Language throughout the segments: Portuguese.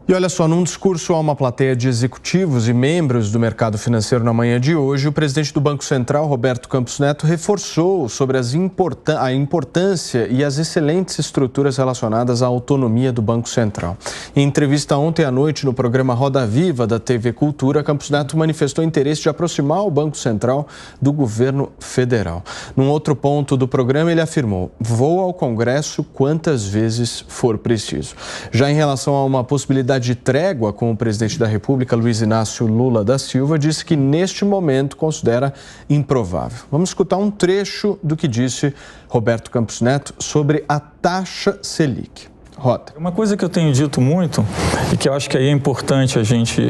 E olha só, num discurso a uma plateia de executivos e membros do mercado financeiro na manhã de hoje, o presidente do Banco Central, Roberto Campos Neto, reforçou sobre a importância e as excelentes estruturas relacionadas à autonomia do Banco Central. Em entrevista ontem à noite no programa Roda Viva da TV Cultura, Campos Neto manifestou interesse de aproximar o Banco Central do governo federal. Num outro ponto do programa, ele afirmou: "Vou ao Congresso quantas vezes for preciso". Já em relação a uma possibilidade de trégua com o presidente da República, Luiz Inácio Lula da Silva, disse que neste momento considera improvável. Vamos escutar um trecho do que disse Roberto Campos Neto sobre a taxa Selic. Roda. Uma coisa que eu tenho dito muito e que eu acho que aí é importante a gente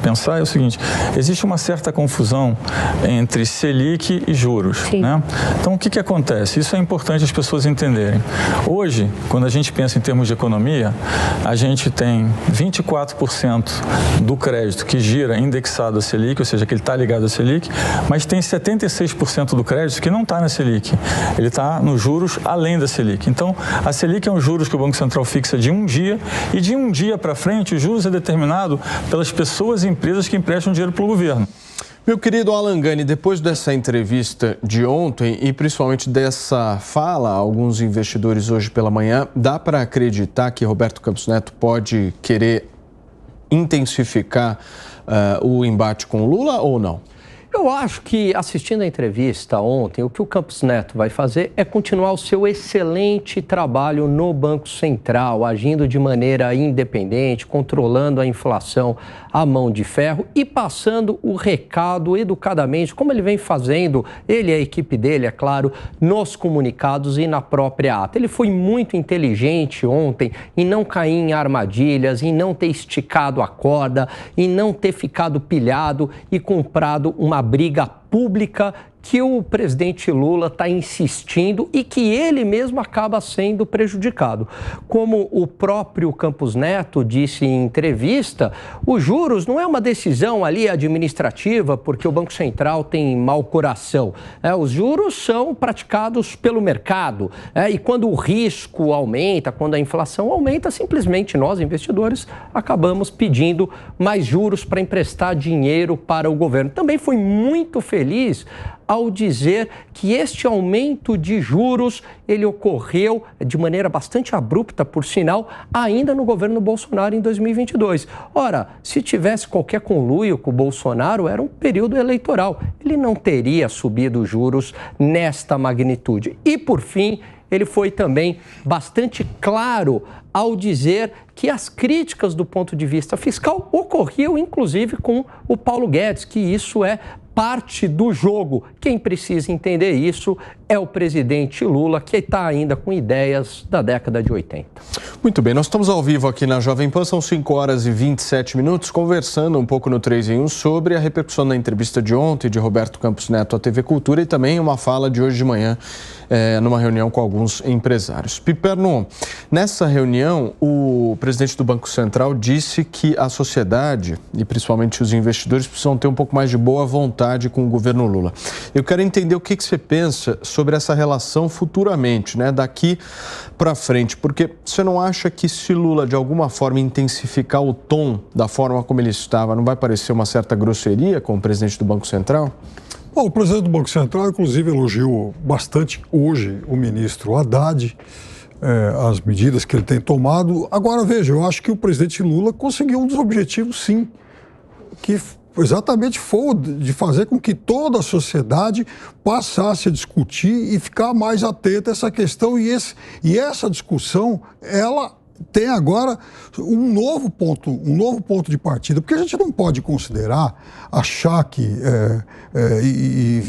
pensar é o seguinte: existe uma certa confusão entre Selic e juros, né? Então, o que acontece? Isso é importante as pessoas entenderem. Hoje, quando a gente pensa em termos de economia, a gente tem 24% do crédito que gira indexado a Selic, ou seja, que ele está ligado a Selic, mas tem 76% do crédito que não está na Selic. Ele está nos juros além da Selic. Então, a Selic é um juros que o Banco Central fixa de um dia, e de um dia para frente, os juros é determinado pelas pessoas e empresas que emprestam dinheiro para o governo. Meu querido Alan Gani, depois dessa entrevista de ontem e principalmente dessa fala a alguns investidores hoje pela manhã, dá para acreditar que Roberto Campos Neto pode querer intensificar o embate com Lula ou não? Eu acho que, assistindo a entrevista ontem, o que o Campos Neto vai fazer é continuar o seu excelente trabalho no Banco Central, agindo de maneira independente, controlando a inflação à mão de ferro e passando o recado educadamente, como ele vem fazendo, ele e a equipe dele, é claro, nos comunicados e na própria ata. Ele foi muito inteligente ontem em não cair em armadilhas, em não ter esticado a corda, em não ter ficado pilhado e comprado uma briga pública que o presidente Lula está insistindo e que ele mesmo acaba sendo prejudicado. Como o próprio Campos Neto disse em entrevista, os juros não é uma decisão ali administrativa porque o Banco Central tem mau coração. Os juros são praticados pelo mercado. E quando o risco aumenta, quando a inflação aumenta, simplesmente nós, investidores, acabamos pedindo mais juros para emprestar dinheiro para o governo. Também foi muito feliz ao dizer que este aumento de juros, ele ocorreu de maneira bastante abrupta, por sinal, ainda no governo Bolsonaro em 2022. Ora, se tivesse qualquer conluio com o Bolsonaro, era um período eleitoral. Ele não teria subido os juros nesta magnitude. E, por fim, ele foi também bastante claro ao dizer que as críticas do ponto de vista fiscal ocorriam, inclusive, com o Paulo Guedes, que isso é parte do jogo. Quem precisa entender isso é o presidente Lula, que está ainda com ideias da década de 80. Muito bem, nós estamos ao vivo aqui na Jovem Pan, são 5 horas e 27 minutos, conversando um pouco no 3 em 1 sobre a repercussão da entrevista de ontem de Roberto Campos Neto à TV Cultura e também uma fala de hoje de manhã numa reunião com alguns empresários. Piperno, nessa reunião, o presidente do Banco Central disse que a sociedade e principalmente os investidores precisam ter um pouco mais de boa vontade com o governo Lula. Eu quero entender o que você pensa sobre essa relação futuramente, né, daqui para frente, porque você não acha que se Lula de alguma forma intensificar o tom da forma como ele estava, não vai parecer uma certa grosseria com o presidente do Banco Central? Bom, o presidente do Banco Central, inclusive, elogiou bastante hoje o ministro Haddad, as medidas que ele tem tomado. Agora, veja, eu acho que o presidente Lula conseguiu um dos objetivos, sim, que exatamente foi de fazer com que toda a sociedade passasse a discutir e ficar mais atenta a essa questão. E essa discussão, ela tem agora um novo ponto de partida, porque a gente não pode considerar, achar que,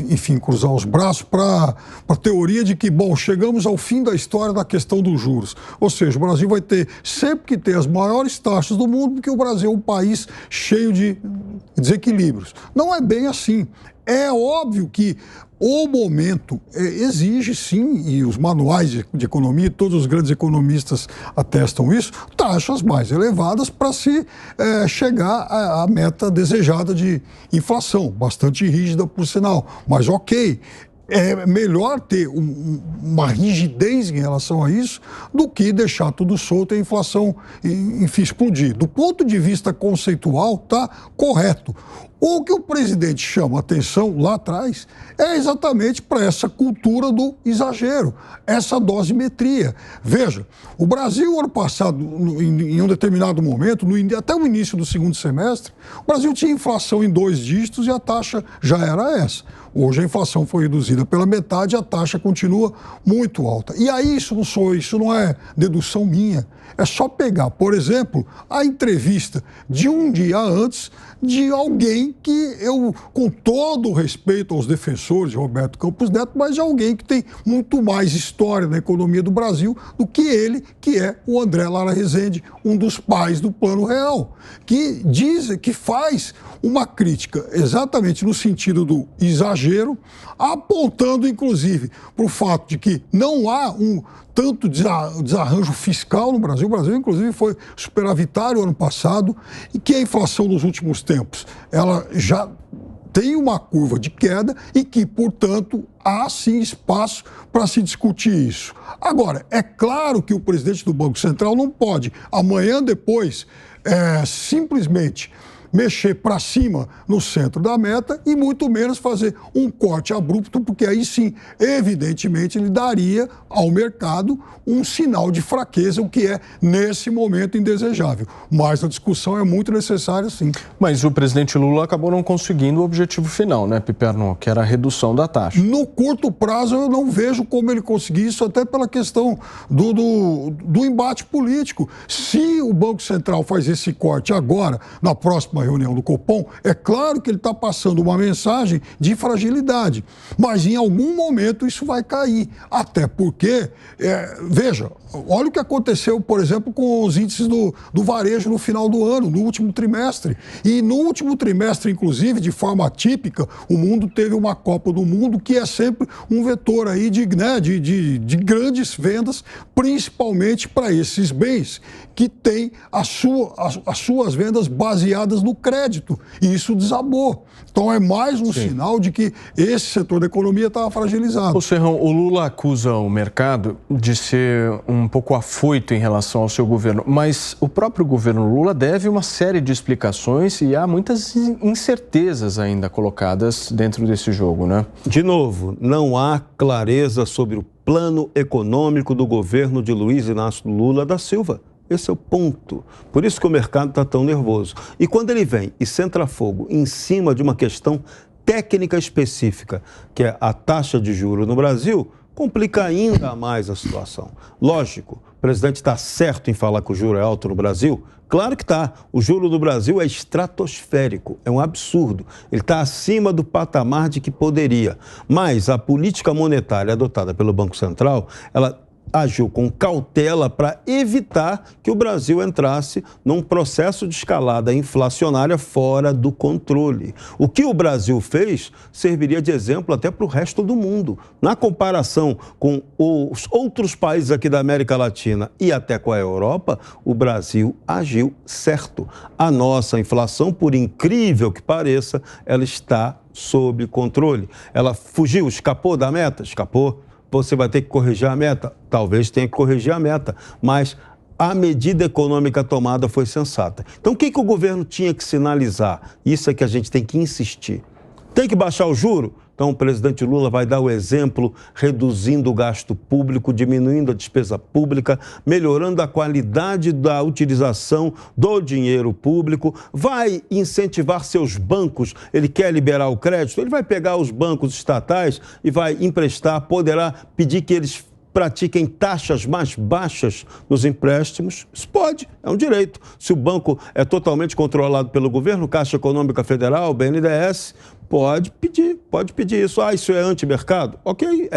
enfim, cruzar os braços para a teoria de que, bom, chegamos ao fim da história da questão dos juros. Ou seja, o Brasil vai ter sempre que ter as maiores taxas do mundo, porque o Brasil é um país cheio de desequilíbrios. Não é bem assim. É óbvio que o momento exige, sim, e os manuais de economia, todos os grandes economistas atestam isso, taxas mais elevadas para se chegar à meta desejada de inflação, bastante rígida, por sinal. Mas ok, é melhor ter uma rigidez em relação a isso do que deixar tudo solto e a inflação, enfim, explodir. Do ponto de vista conceitual, está correto. O que o presidente chama atenção lá atrás é exatamente para essa cultura do exagero, essa dosimetria. Veja, o Brasil, ano passado, em um determinado momento, até o início do segundo semestre, o Brasil tinha inflação em 2 dígitos e a taxa já era essa. Hoje a inflação foi reduzida pela metade e a taxa continua muito alta. E aí isso não é dedução minha. É só pegar, por exemplo, a entrevista de um dia antes de alguém que eu, com todo o respeito aos defensores de Roberto Campos Neto, mas de alguém que tem muito mais história na economia do Brasil do que ele, que é o André Lara Rezende, um dos pais do Plano Real, que faz uma crítica exatamente no sentido do exagero, apontando, inclusive, para o fato de que não há tanto desarranjo fiscal no Brasil. O Brasil, inclusive, foi superavitário ano passado e que a inflação nos últimos tempos, ela já tem uma curva de queda e que, portanto, há sim espaço para se discutir isso. Agora, é claro que o presidente do Banco Central não pode, amanhã depois, simplesmente mexer para cima no centro da meta e muito menos fazer um corte abrupto, porque aí sim, evidentemente, ele daria ao mercado um sinal de fraqueza, o que é, nesse momento, indesejável. Mas a discussão é muito necessária, sim. Mas o presidente Lula acabou não conseguindo o objetivo final, né, Piperno, que era a redução da taxa. No curto prazo, eu não vejo como ele conseguir isso, até pela questão do embate político. Se o Banco Central faz esse corte agora, na próxima reunião do Copom, é claro que ele está passando uma mensagem de fragilidade, mas em algum momento isso vai cair, até porque, veja, olha o que aconteceu, por exemplo, com os índices do varejo no final do ano, no último trimestre, e no último trimestre, inclusive, de forma atípica, o mundo teve uma Copa do Mundo que é sempre um vetor aí de grandes vendas, principalmente para esses bens que têm as suas vendas baseadas no crédito, e isso desabou. Então é mais um sinal de que esse setor da economia estava fragilizado. O Serrão, o Lula acusa o mercado de ser um pouco afoito em relação ao seu governo, mas o próprio governo Lula deve uma série de explicações e há muitas incertezas ainda colocadas dentro desse jogo, né? De novo, não há clareza sobre o plano econômico do governo de Luiz Inácio Lula da Silva. Esse é o ponto. Por isso que o mercado está tão nervoso. E quando ele vem e centra fogo em cima de uma questão técnica específica, que é a taxa de juros no Brasil, complica ainda mais a situação. Lógico, o presidente está certo em falar que o juro é alto no Brasil? Claro que está. O juro do Brasil é estratosférico, é um absurdo. Ele está acima do patamar de que poderia. Mas a política monetária adotada pelo Banco Central, ela agiu com cautela para evitar que o Brasil entrasse num processo de escalada inflacionária fora do controle. O que o Brasil fez serviria de exemplo até para o resto do mundo. Na comparação com os outros países aqui da América Latina e até com a Europa, o Brasil agiu certo. A nossa inflação, por incrível que pareça, ela está sob controle. Ela fugiu, escapou da meta? Escapou. Você vai ter que corrigir a meta? Talvez tenha que corrigir a meta, mas a medida econômica tomada foi sensata. Então, o que o governo tinha que sinalizar? Isso é que a gente tem que insistir. Tem que baixar o juro? Então, o presidente Lula vai dar o exemplo, reduzindo o gasto público, diminuindo a despesa pública, melhorando a qualidade da utilização do dinheiro público, vai incentivar seus bancos, ele quer liberar o crédito, ele vai pegar os bancos estatais e vai emprestar, poderá pedir que eles pratiquem taxas mais baixas nos empréstimos. Isso pode, é um direito. Se o banco é totalmente controlado pelo governo, Caixa Econômica Federal, BNDES, pode pedir isso. Ah, isso é antimercado? Ok,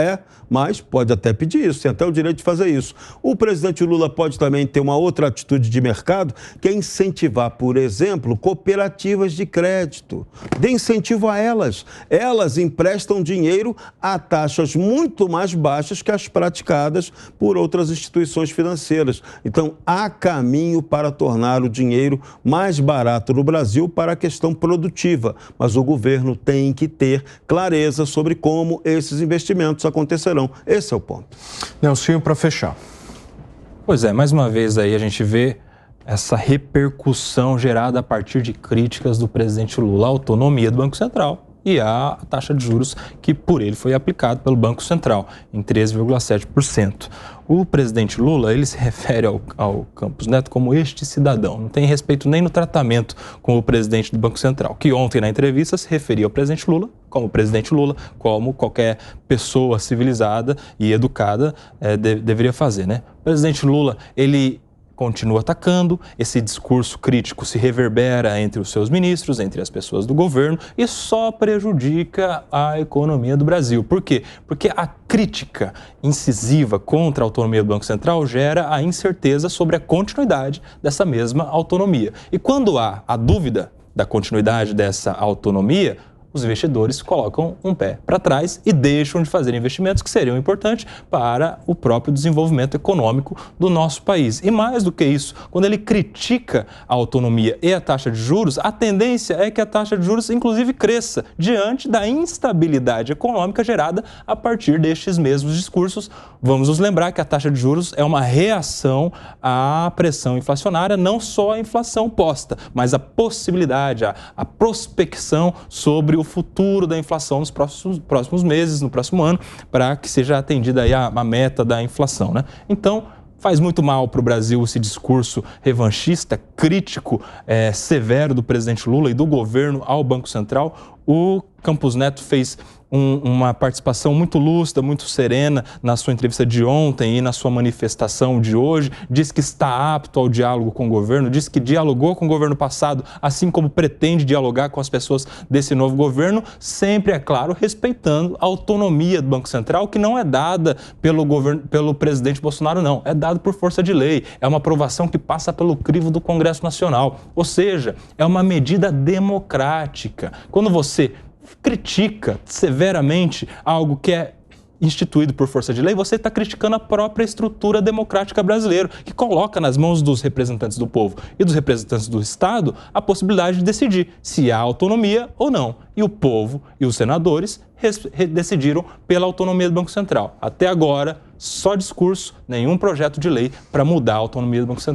mas pode até pedir isso, tem até o direito de fazer isso. O presidente Lula pode também ter uma outra atitude de mercado, que é incentivar, por exemplo, cooperativas de crédito. Dê incentivo a elas. Elas emprestam dinheiro a taxas muito mais baixas que as praticadas por outras instituições financeiras. Então, há caminho para tornar o dinheiro mais barato no Brasil para a questão produtiva, mas o governo tem que ter clareza sobre como esses investimentos acontecerão. Esse é o ponto. Nelsinho, para fechar. Pois é, mais uma vez aí a gente vê essa repercussão gerada a partir de críticas do presidente Lula à autonomia do Banco Central e à taxa de juros que por ele foi aplicado pelo Banco Central, em 13,7%. O presidente Lula, ele se refere ao Campos Neto como este cidadão, não tem respeito nem no tratamento com o presidente do Banco Central, que ontem na entrevista se referia ao presidente Lula, como presidente Lula, como qualquer pessoa civilizada e educada deveria fazer, né? O presidente Lula, ele continua atacando, esse discurso crítico se reverbera entre os seus ministros, entre as pessoas do governo e só prejudica a economia do Brasil. Por quê? Porque a crítica incisiva contra a autonomia do Banco Central gera a incerteza sobre a continuidade dessa mesma autonomia. E quando há a dúvida da continuidade dessa autonomia, os investidores colocam um pé para trás e deixam de fazer investimentos que seriam importantes para o próprio desenvolvimento econômico do nosso país. E mais do que isso, quando ele critica a autonomia e a taxa de juros, a tendência é que a taxa de juros, inclusive, cresça diante da instabilidade econômica gerada a partir destes mesmos discursos. Vamos nos lembrar que a taxa de juros é uma reação à pressão inflacionária, não só a inflação posta, mas a possibilidade, a prospecção sobre o futuro da inflação nos próximos meses, no próximo ano, para que seja atendida aí a meta da inflação, né? Então, faz muito mal para o Brasil esse discurso revanchista, crítico, severo do presidente Lula e do governo ao Banco Central. O Campos Neto fez uma participação muito lúcida, muito serena na sua entrevista de ontem e na sua manifestação de hoje. Diz que está apto ao diálogo com o governo, diz que dialogou com o governo passado, assim como pretende dialogar com as pessoas desse novo governo, sempre, é claro, respeitando a autonomia do Banco Central, que não é dada pelo presidente Bolsonaro, não. É dado por força de lei. É uma aprovação que passa pelo crivo do Congresso Nacional. Ou seja, é uma medida democrática. Quando você critica severamente algo que é instituído por força de lei, você está criticando a própria estrutura democrática brasileira, que coloca nas mãos dos representantes do povo e dos representantes do Estado a possibilidade de decidir se há autonomia ou não. E o povo e os senadores decidiram pela autonomia do Banco Central. Até agora, só discurso, nenhum projeto de lei para mudar a autonomia do Banco Central.